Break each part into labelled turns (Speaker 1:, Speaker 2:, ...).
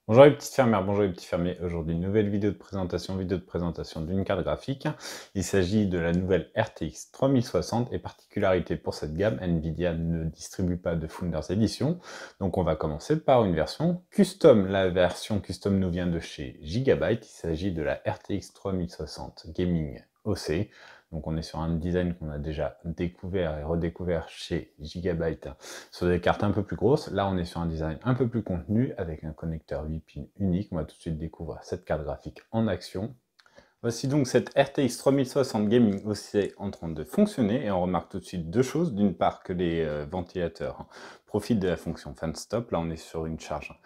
Speaker 1: Bonjour les petites fermières, bonjour les petits fermiers. Aujourd'hui, nouvelle vidéo de présentation d'une carte graphique. Il s'agit de la nouvelle RTX 3060 et particularité pour cette gamme, Nvidia ne distribue pas de Founders Edition. Donc on va commencer par une version custom. La version custom nous vient de chez Gigabyte. Il s'agit de la RTX 3060 Gaming OC. Donc on est sur un design qu'on a déjà découvert et redécouvert chez Gigabyte sur des cartes un peu plus grosses. Là, on est sur un design un peu plus contenu avec un connecteur 8 pins unique. On va tout de suite découvrir cette carte graphique en action. Voici donc cette RTX 3060 Gaming OC en train de fonctionner et on remarque tout de suite deux choses. D'une part que les ventilateurs profitent de la fonction fan stop. Là, on est sur une charge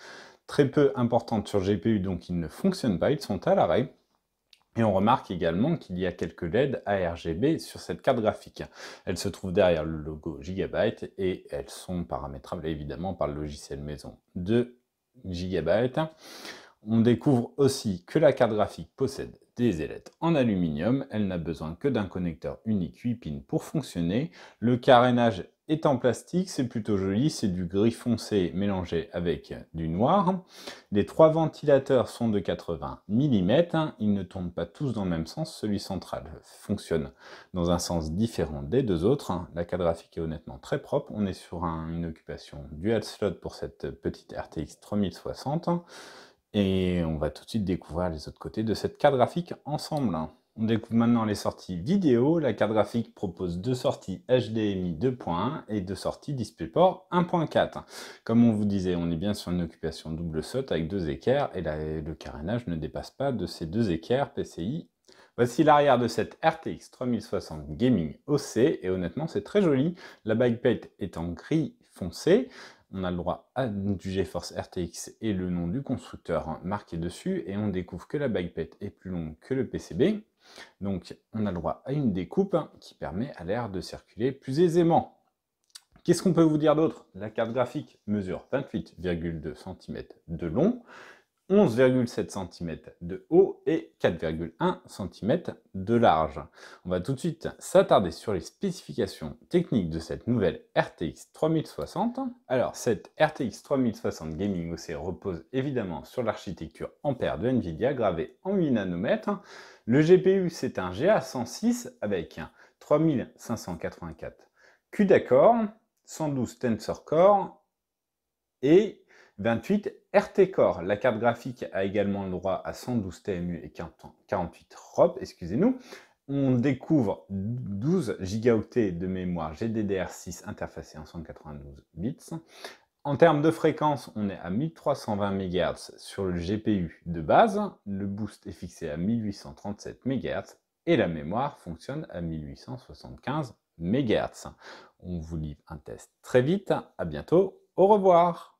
Speaker 1: très peu importante sur GPU, donc ils ne fonctionnent pas, ils sont à l'arrêt. Et on remarque également qu'il y a quelques LED ARGB sur cette carte graphique. Elles se trouvent derrière le logo Gigabyte et elles sont paramétrables évidemment par le logiciel maison de Gigabyte. On découvre aussi que la carte graphique possède des ailettes en aluminium. Elle n'a besoin que d'un connecteur unique 8 pins pour fonctionner. Le carénage est en plastique, c'est plutôt joli, c'est du gris foncé mélangé avec du noir. Les trois ventilateurs sont de 80 mm, ils ne tournent pas tous dans le même sens, celui central fonctionne dans un sens différent des deux autres. La carte graphique est honnêtement très propre, on est sur une occupation dual slot pour cette petite RTX 3060. Et on va tout de suite découvrir les autres côtés de cette carte graphique ensemble. On découvre maintenant les sorties vidéo. La carte graphique propose deux sorties HDMI 2.1 et deux sorties DisplayPort 1.4. Comme on vous disait, on est bien sur une occupation double slot avec deux équerres et le carénage ne dépasse pas de ces deux équerres PCI. Voici l'arrière de cette RTX 3060 Gaming OC et honnêtement c'est très joli. La backplate est en gris foncé. On a le droit à du GeForce RTX et le nom du constructeur marqué dessus, et on découvre que la backplate est plus longue que le PCB. Donc on a le droit à une découpe qui permet à l'air de circuler plus aisément. Qu'est-ce qu'on peut vous dire d'autre? La carte graphique mesure 28,2 cm de long, 11,7 cm de haut et 4,1 cm de large. On va tout de suite s'attarder sur les spécifications techniques de cette nouvelle RTX 3060. Alors, cette RTX 3060 Gaming OC repose évidemment sur l'architecture Ampère de Nvidia gravée en 8 nanomètres. Le GPU, c'est un GA106 avec 3584 CUDA core, 112 Tensor Core et 28 RT Core. La carte graphique a également le droit à 112 TMU et 48 ROP, excusez-nous. On découvre 12 gigaoctets de mémoire GDDR6 interfacée en 192 bits. En termes de fréquence, on est à 1320 MHz sur le GPU de base. Le boost est fixé à 1837 MHz et la mémoire fonctionne à 1875 MHz. On vous livre un test très vite. À bientôt. Au revoir.